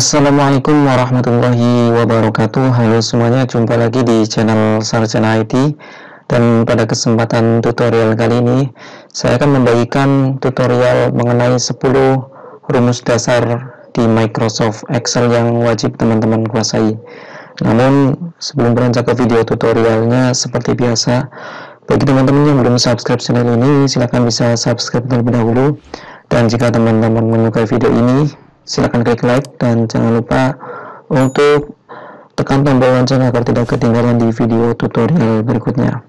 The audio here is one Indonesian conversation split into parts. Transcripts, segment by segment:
Assalamualaikum warahmatullahi wabarakatuh. Halo semuanya, jumpa lagi di channel Sarjana IT. Dan pada kesempatan tutorial kali ini saya akan membagikan tutorial mengenai 10 rumus dasar di Microsoft Excel yang wajib teman-teman kuasai. Namun sebelum beranjak ke video tutorialnya, seperti biasa, bagi teman-teman yang belum subscribe channel ini, silahkan bisa subscribe terlebih dahulu. Dan jika teman-teman menyukai video ini, silakan klik like dan jangan lupa untuk tekan tombol lonceng agar tidak ketinggalan di video tutorial berikutnya.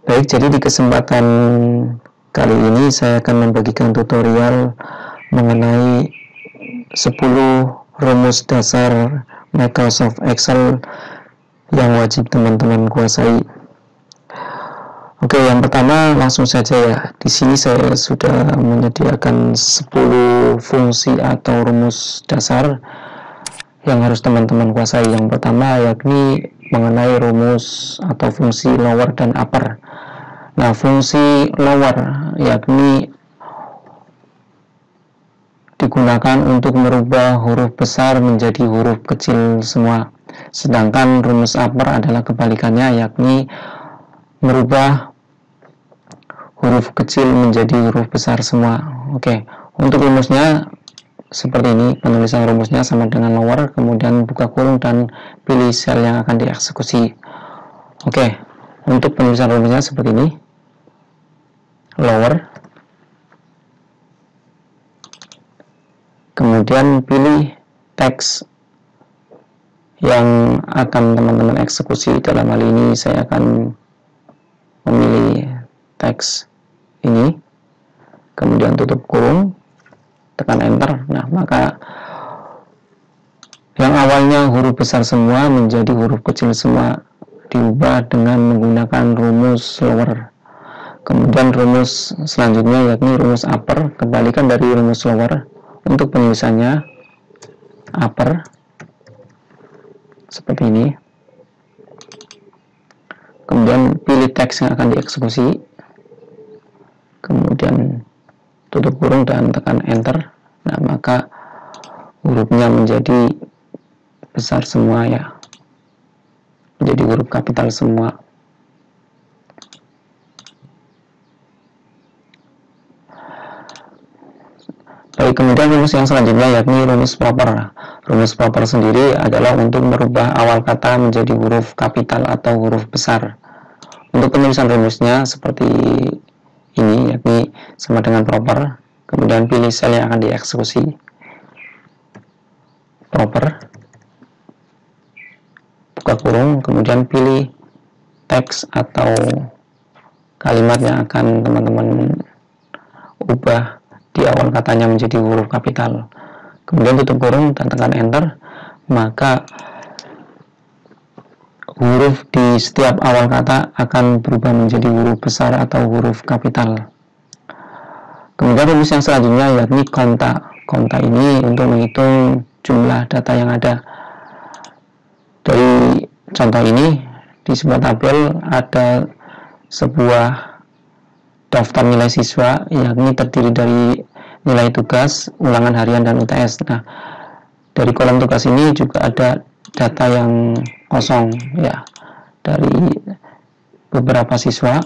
Baik, jadi di kesempatan kali ini saya akan membagikan tutorial mengenai 10 rumus dasar Microsoft Excel yang wajib teman-teman kuasai. Oke, yang pertama langsung saja ya. Di sini saya sudah menyediakan 10 fungsi atau rumus dasar yang harus teman-teman kuasai. Yang pertama yakni mengenai rumus atau fungsi lower dan upper. Nah, fungsi lower yakni digunakan untuk merubah huruf besar menjadi huruf kecil semua. Sedangkan rumus upper adalah kebalikannya, yakni merubah huruf kecil menjadi huruf besar semua. Oke, untuk rumusnya seperti ini. Penulisan rumusnya sama dengan lower, kemudian buka kurung dan pilih sel yang akan dieksekusi. Oke, untuk penulisan rumusnya seperti ini. Lower, kemudian pilih teks yang akan teman-teman eksekusi. Dalam hal ini saya akan memilih teks ini, kemudian tutup kurung, tekan enter. Nah, maka yang awalnya huruf besar semua menjadi huruf kecil semua diubah dengan menggunakan rumus lower. Kemudian rumus selanjutnya yakni rumus upper, kebalikan dari rumus lower. Untuk penulisannya upper seperti ini, kemudian pilih teks yang akan dieksekusi, kemudian tutup kurung dan tekan enter. Nah, maka hurufnya menjadi besar semua ya, menjadi huruf kapital semua. Baik, kemudian rumus yang selanjutnya yakni rumus proper. Rumus proper sendiri adalah untuk merubah awal kata menjadi huruf kapital atau huruf besar. Untuk penulisan rumusnya seperti ini, yakni sama dengan proper, kemudian pilih sel yang akan dieksekusi, proper, buka kurung, kemudian pilih teks atau kalimat yang akan teman-teman ubah di awal katanya menjadi huruf kapital, kemudian tutup kurung dan tekan enter. Maka huruf di setiap awal kata akan berubah menjadi huruf besar atau huruf kapital. Kemudian rumus yang selanjutnya yakni konta. Konta ini untuk menghitung jumlah data yang ada. Dari contoh ini, di sebuah tabel ada sebuah daftar nilai siswa, yakni terdiri dari nilai tugas, ulangan harian, dan UTS. Nah, dari kolom tugas ini juga ada data yang kosong ya, dari beberapa siswa.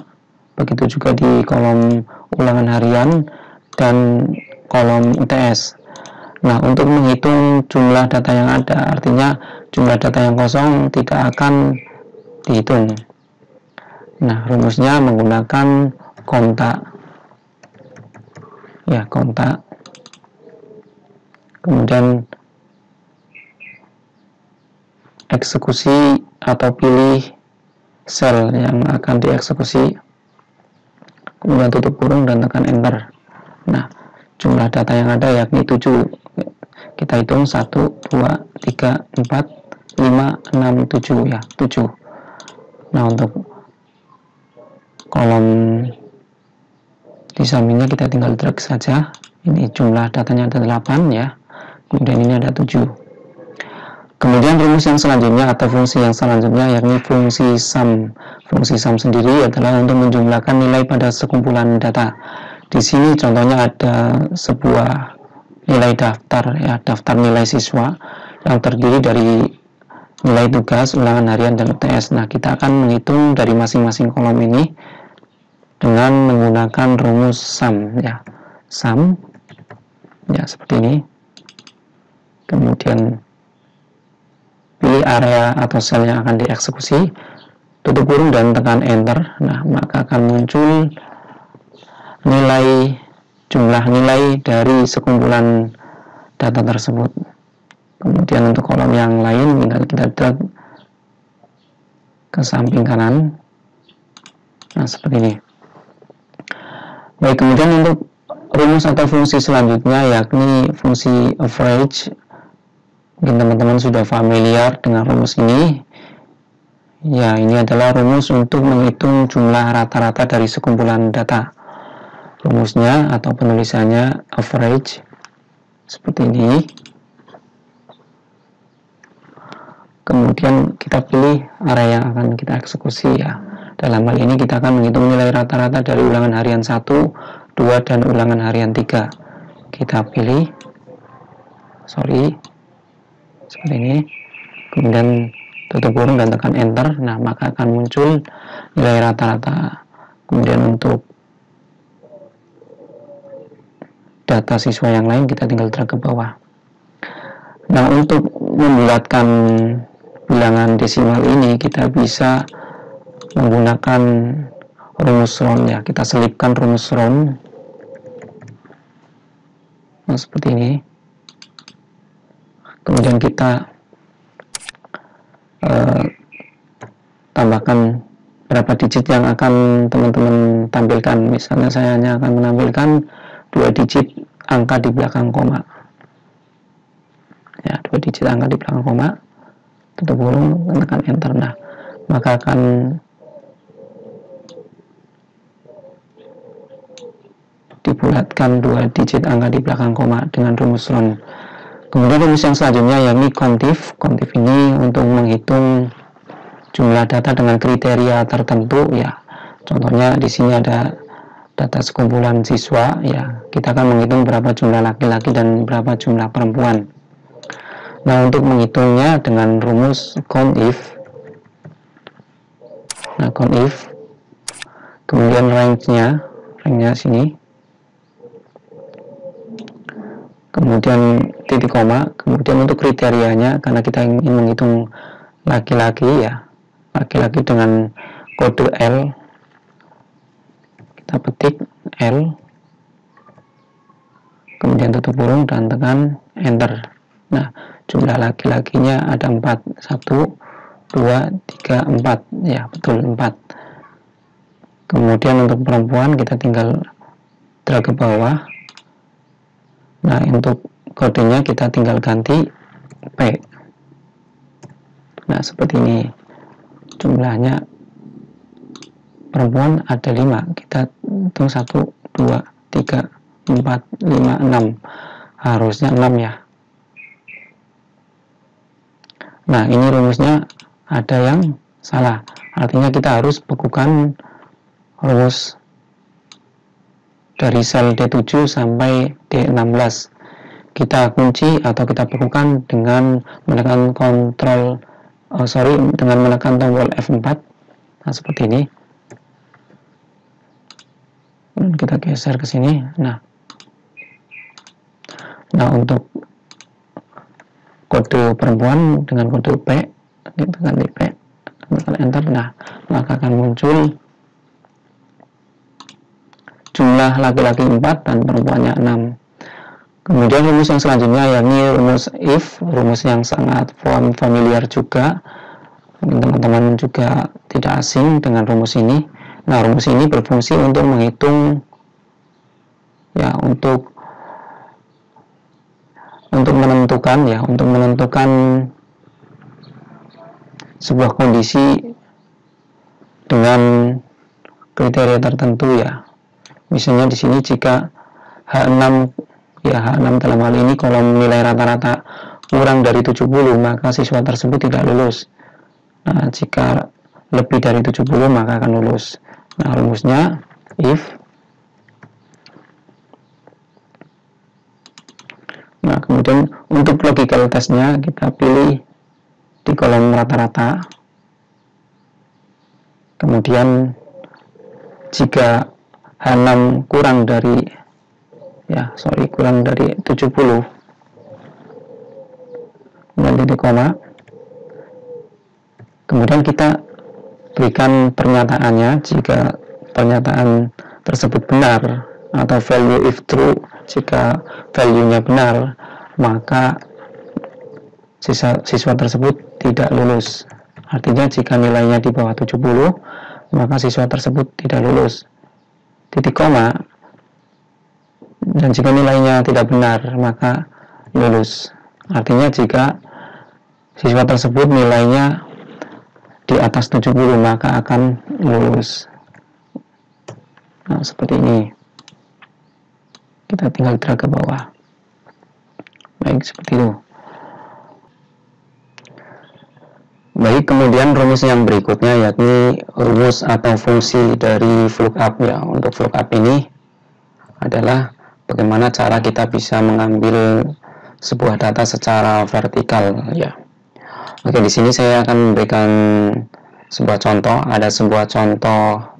Begitu juga di kolom ulangan harian dan kolom UTS. Nah, untuk menghitung jumlah data yang ada, artinya jumlah data yang kosong tidak akan dihitung. Nah, rumusnya menggunakan konta ya, konta, kemudian eksekusi atau pilih sel yang akan dieksekusi, kemudian tutup kurung dan tekan enter. Nah, jumlah data yang ada yakni 7. Kita hitung 1, 2, 3, 4, 5, 6, 7 ya, 7. Nah, untuk kolom di sampingnya kita tinggal drag saja. Ini jumlah datanya ada 8 ya, kemudian ini ada 7. Kemudian rumus yang selanjutnya atau fungsi yang selanjutnya yakni fungsi sum. Fungsi sum sendiri adalah untuk menjumlahkan nilai pada sekumpulan data. Di sini contohnya ada sebuah nilai daftar, ya, daftar nilai siswa yang terdiri dari nilai tugas, ulangan harian, dan UTS. Nah, kita akan menghitung dari masing-masing kolom ini dengan menggunakan rumus sum, ya, sum, ya, seperti ini. Kemudian pilih area atau sel yang akan dieksekusi, tutup kurung dan tekan enter. Nah, maka akan muncul jumlah nilai dari sekumpulan data tersebut. Kemudian untuk kolom yang lain tinggal kita drag ke samping kanan. Nah, seperti ini. Baik, kemudian untuk rumus atau fungsi selanjutnya yakni fungsi average. Mungkin teman-teman sudah familiar dengan rumus ini. Ya, ini adalah rumus untuk menghitung jumlah rata-rata dari sekumpulan data. Rumusnya atau penulisannya average seperti ini. Kemudian kita pilih area yang akan kita eksekusi, ya. Dalam hal ini kita akan menghitung nilai rata-rata dari ulangan harian 1, 2, dan ulangan harian 3. Kita pilih seperti ini. Kemudian tutup kurung dan tekan enter. Nah, maka akan muncul nilai rata-rata. Kemudian untuk data siswa yang lain kita tinggal drag ke bawah. Nah, untuk membulatkan bilangan desimal ini kita bisa menggunakan rumus round, ya. Kita selipkan rumus round. Nah, seperti ini. Kemudian kita tambahkan berapa digit yang akan teman-teman tampilkan. Misalnya saya hanya akan menampilkan 2 digit angka di belakang koma, ya, 2 digit angka di belakang koma, tutup kurung, tekan enter. Nah, maka akan dibulatkan 2 digit angka di belakang koma dengan rumus round. Kemudian rumus yang selanjutnya yakni contif. Contif ini untuk menghitung jumlah data dengan kriteria tertentu, ya. Contohnya di sini ada data sekumpulan siswa, ya. Kita akan menghitung berapa jumlah laki-laki dan berapa jumlah perempuan. Nah, untuk menghitungnya dengan rumus contif. Nah, contif. Kemudian range-nya sini. Kemudian titik koma. Kemudian untuk kriterianya, karena kita ingin menghitung laki-laki, ya. Laki-laki dengan kode L, kita petik L, kemudian tutup kurung dan tekan enter. Nah, jumlah laki-lakinya ada 4, 1, 2, 3, 4, ya, betul 4. Kemudian untuk perempuan kita tinggal drag ke bawah. Nah, untuk kodenya kita tinggal ganti P. Nah, seperti ini. Jumlahnya perempuan ada 5. Kita hitung 1, 2, 3, 4, 5, 6. Harusnya 6, ya. Nah, ini rumusnya ada yang salah. Artinya kita harus bekukan rumus dari sel D7 sampai D16. Kita kunci atau kita bekukan dengan menekan dengan menekan tombol F4. Nah, seperti ini. Dan kita geser ke sini. Nah, untuk kode perempuan dengan kode P, kita ganti P, tekan enter. Nah, maka akan muncul jumlah laki-laki 4 dan perempuannya 6. Kemudian rumus yang selanjutnya yakni rumus if, rumus yang sangat familiar juga. Teman-teman juga tidak asing dengan rumus ini. Nah, rumus ini berfungsi untuk menghitung, ya, untuk menentukan sebuah kondisi dengan kriteria tertentu, ya. Misalnya di sini jika H6 dalam hal ini kolom nilai rata-rata kurang dari 70, maka siswa tersebut tidak lulus. Nah, jika lebih dari 70 maka akan lulus. Nah, rumusnya if Kemudian untuk logical testnya kita pilih di kolom rata-rata. Kemudian jika H6 kurang dari 70, kemudian titik koma. Kemudian kita berikan pernyataannya. Jika pernyataan tersebut benar atau value if true, jika value-nya benar, maka siswa tersebut tidak lulus. Artinya jika nilainya di bawah 70, maka siswa tersebut tidak lulus. Titik koma. Dan jika nilainya tidak benar, maka lulus. Artinya jika siswa tersebut nilainya di atas 70, maka akan lulus. Nah, seperti ini. Kita tinggal drag ke bawah. Baik, seperti itu. Baik, kemudian rumus yang berikutnya yakni rumus atau fungsi dari VLOOKUP ya. Untuk VLOOKUP ini adalah bagaimana cara kita bisa mengambil sebuah data secara vertikal ya. Oke, di sini saya akan memberikan sebuah contoh. Ada sebuah contoh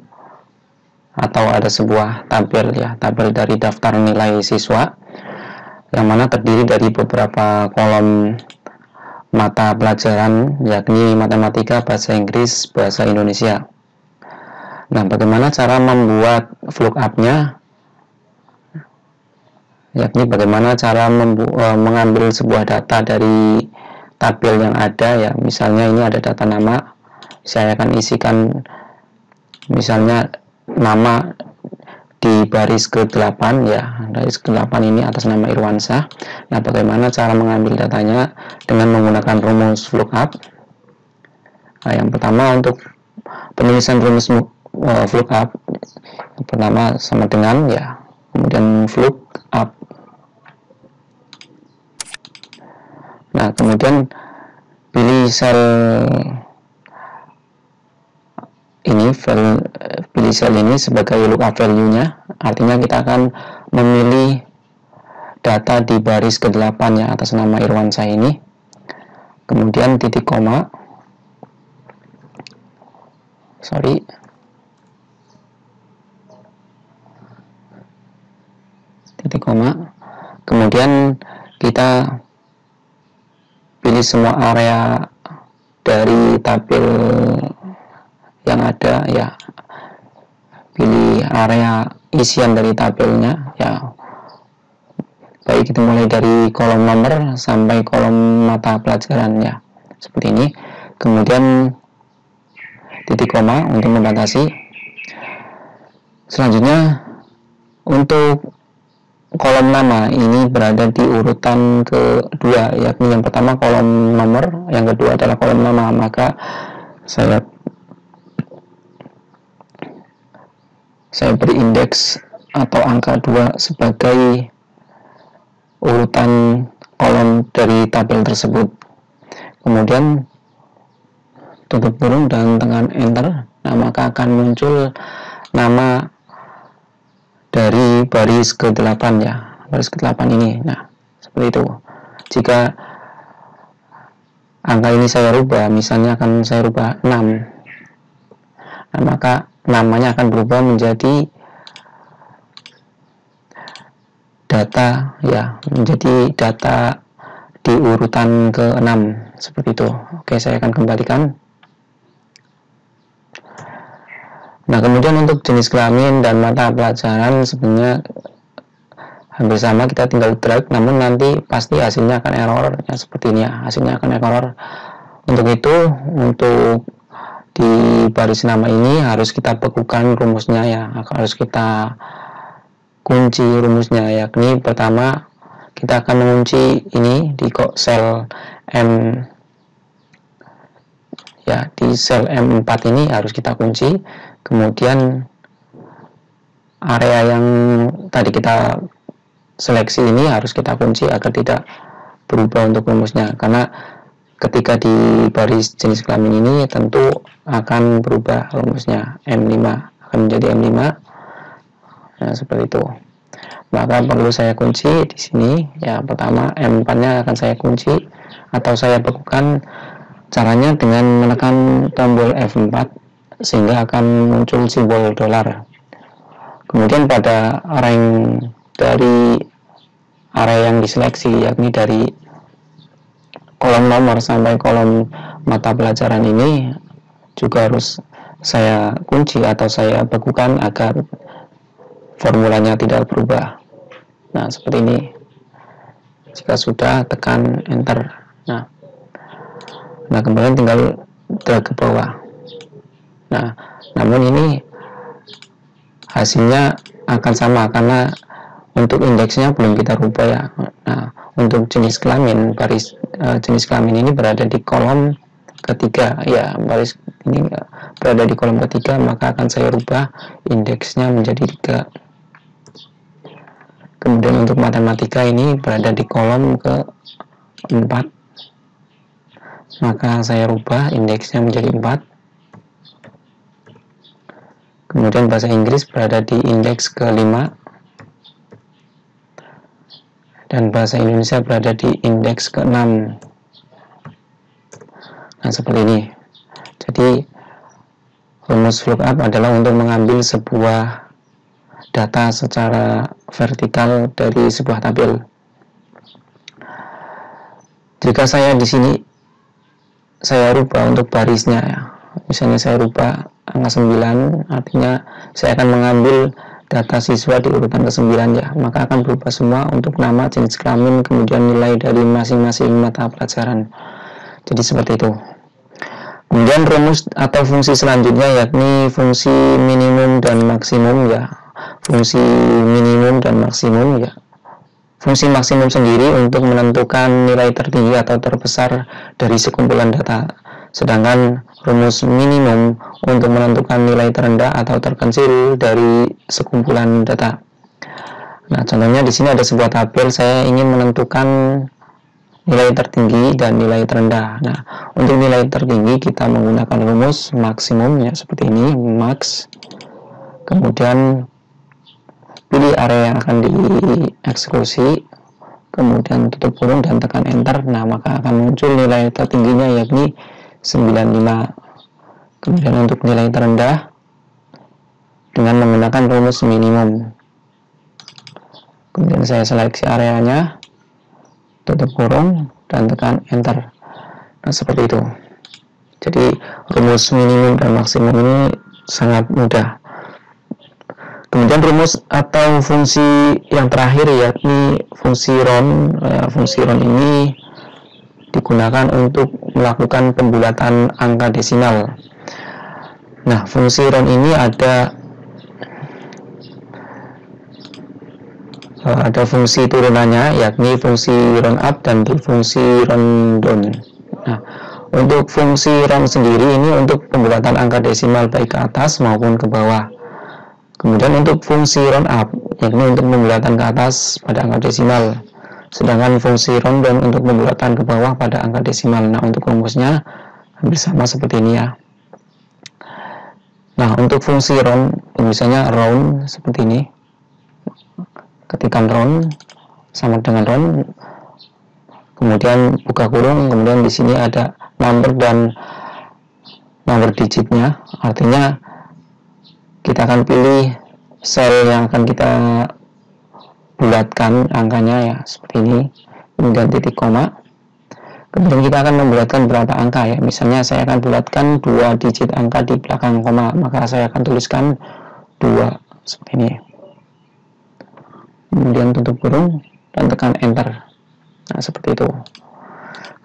atau ada sebuah tabel ya, tabel dari daftar nilai siswa yang mana terdiri dari beberapa kolom mata pelajaran, yakni matematika, bahasa Inggris, bahasa Indonesia. Nah, bagaimana cara membuat VLOOKUP-nya? Yakni bagaimana cara mengambil sebuah data dari tabel yang ada ya. Misalnya ini ada data nama, saya akan isikan misalnya nama di baris ke-8 ya, baris ke-8 ini atas nama Irwansyah. Nah, bagaimana cara mengambil datanya dengan menggunakan rumus VLOOKUP? Nah, yang pertama untuk penulisan rumus VLOOKUP, yang pertama sama dengan ya, kemudian VLOOKUP. Nah, kemudian pilih sel ini, pilih sel ini sebagai lookup value-nya. Artinya kita akan memilih data di baris ke-8 ya, atas nama Irwansyah ini. Kemudian titik koma. Titik koma. Kemudian kita pilih semua area dari tabel yang ada ya, pilih area isian dari tabelnya ya, baik itu mulai dari kolom nomor sampai kolom mata pelajaran ya, seperti ini. Kemudian titik koma untuk membatasi. Selanjutnya untuk kolom nama ini berada di urutan kedua, yakni yang pertama kolom nomor, yang kedua adalah kolom nama. Maka saya beri indeks atau angka 2 sebagai urutan kolom dari tabel tersebut. Kemudian tutup kurung dan tekan enter. Nah, maka akan muncul nama dari baris ke-8 ya, baris ke-8 ini. Nah, seperti itu. Jika angka ini saya rubah, misalnya akan saya rubah 6, nah, maka namanya akan berubah menjadi data ya, menjadi data di urutan ke-6 seperti itu. Oke, saya akan kembalikan. Nah, kemudian untuk jenis kelamin dan mata pelajaran sebenarnya hampir sama, kita tinggal drag, namun nanti pasti hasilnya akan error ya, seperti ini ya, hasilnya akan error. Untuk itu, untuk di baris nama ini harus kita bekukan rumusnya ya, harus kita kunci rumusnya, yakni pertama kita akan mengunci ini di sel M ya, di sel M4 ini harus kita kunci. Kemudian area yang tadi kita seleksi ini harus kita kunci agar tidak berubah untuk rumusnya, karena ketika di baris jenis kelamin ini tentu akan berubah rumusnya, M5 akan menjadi M5. Nah, seperti itu. maka perlu saya kunci di sini. Ya, pertama M4-nya akan saya kunci atau saya bekukan. Caranya dengan menekan tombol F4 sehingga akan muncul simbol dolar. Kemudian pada rank dari area yang diseleksi, yakni dari kolom nomor sampai kolom mata pelajaran ini juga harus saya kunci atau saya bekukan agar formulanya tidak berubah. Nah, seperti ini. Jika sudah, tekan enter. Nah, kemudian tinggal drag ke bawah. Nah, namun ini hasilnya akan sama karena untuk indeksnya belum kita rubah ya. Nah, untuk jenis kelamin, jenis kelamin ini berada di kolom ketiga ya, baris ini berada di kolom ketiga, maka akan saya rubah indeksnya menjadi 3. Kemudian untuk matematika ini berada di kolom ke-4, maka saya rubah indeksnya menjadi 4. Kemudian bahasa Inggris berada di indeks ke-5 dan bahasa Indonesia berada di indeks ke-6. Nah, seperti ini. Jadi rumus lookup adalah untuk mengambil sebuah data secara vertikal dari sebuah tabel. Jika saya di sini saya rubah untuk barisnya ya. Misalnya saya rubah angka 9, artinya saya akan mengambil data siswa di urutan ke-9 ya, maka akan berubah semua untuk nama, jenis kelamin, kemudian nilai dari masing-masing mata pelajaran. Jadi seperti itu. Kemudian rumus atau fungsi selanjutnya yakni fungsi minimum dan maksimum ya. Fungsi minimum dan maksimum ya. Fungsi maksimum sendiri untuk menentukan nilai tertinggi atau terbesar dari sekumpulan data. Sedangkan rumus minimum untuk menentukan nilai terendah atau terkecil dari sekumpulan data. Nah, contohnya di sini ada sebuah tabel, saya ingin menentukan nilai tertinggi dan nilai terendah. Nah, untuk nilai tertinggi kita menggunakan rumus maksimum ya, seperti ini, max. Kemudian pilih area yang akan dieksekusi, kemudian tutup kurung dan tekan enter. Nah, maka akan muncul nilai tertingginya yakni 95. Kemudian untuk nilai terendah dengan menggunakan rumus minimum. Kemudian saya seleksi areanya, tutup kurung dan tekan enter. Nah, seperti itu. Jadi rumus minimum dan maksimum ini sangat mudah. Kemudian rumus atau fungsi yang terakhir yakni fungsi round. Fungsi round ini digunakan untuk melakukan pembulatan angka desimal. Nah, fungsi round ini ada fungsi turunannya yakni fungsi round up dan fungsi round down. Nah, untuk fungsi round sendiri ini untuk pembulatan angka desimal baik ke atas maupun ke bawah. Kemudian untuk fungsi round up yakni untuk pembulatan ke atas pada angka desimal. Sedangkan fungsi round down untuk pembulatan ke bawah pada angka desimal. Nah, untuk rumusnya hampir sama seperti ini ya. Nah, untuk fungsi round, misalnya round seperti ini. Ketikkan round sama dengan round. Kemudian buka kurung, kemudian di sini ada number dan nomor digitnya. Artinya kita akan pilih sel yang akan kita bulatkan angkanya ya, seperti ini, kemudian titik koma. Kemudian kita akan membulatkan berapa angka ya, misalnya saya akan bulatkan 2 digit angka di belakang koma, maka saya akan tuliskan 2 seperti ini. Kemudian tutup kurung dan tekan enter. Nah, seperti itu.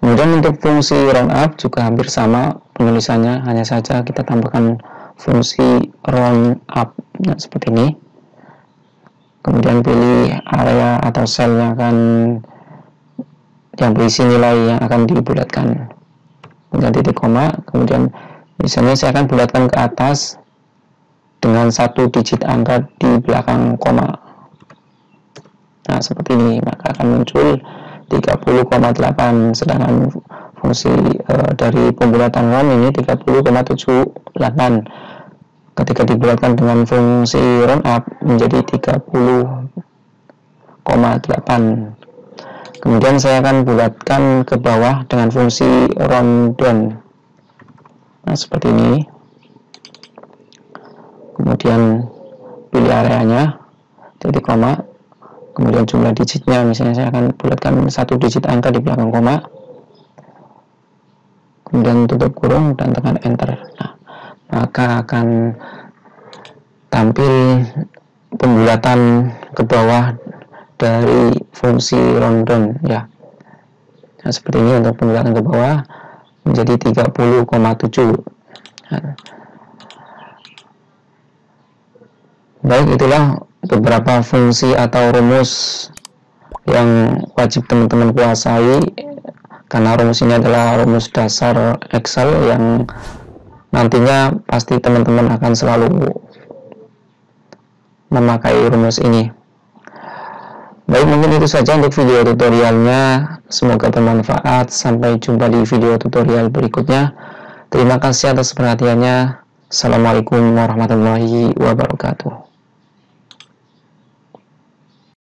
Kemudian untuk fungsi round up juga hampir sama penulisannya, hanya saja kita tambahkan fungsi round up. Nah, seperti ini. Kemudian pilih area atau sel yang berisi nilai yang akan dibulatkan. Kemudian titik koma, kemudian misalnya saya akan bulatkan ke atas dengan 1 digit angka di belakang koma. Nah, seperti ini, maka akan muncul 30,8, sedangkan fungsi dari pembulatan round ini 30,78. Ketika dibulatkan dengan fungsi round up menjadi 30,78. Kemudian saya akan bulatkan ke bawah dengan fungsi round down. Nah, seperti ini. Kemudian pilih areanya, titik koma, kemudian jumlah digitnya, misalnya saya akan bulatkan 1 digit angka di belakang koma, kemudian tutup kurung dan tekan enter. Nah, maka akan tampil pembulatan ke bawah dari fungsi rundown ya. Nah, seperti ini untuk pembulatan ke bawah menjadi 30,7. Nah, baik, itulah beberapa fungsi atau rumus yang wajib teman-teman kuasai, karena rumus ini adalah rumus dasar Excel yang nantinya pasti teman-teman akan selalu memakai rumus ini. Baik, mungkin itu saja untuk video tutorialnya. Semoga bermanfaat. Sampai jumpa di video tutorial berikutnya. Terima kasih atas perhatiannya. Assalamualaikum warahmatullahi wabarakatuh.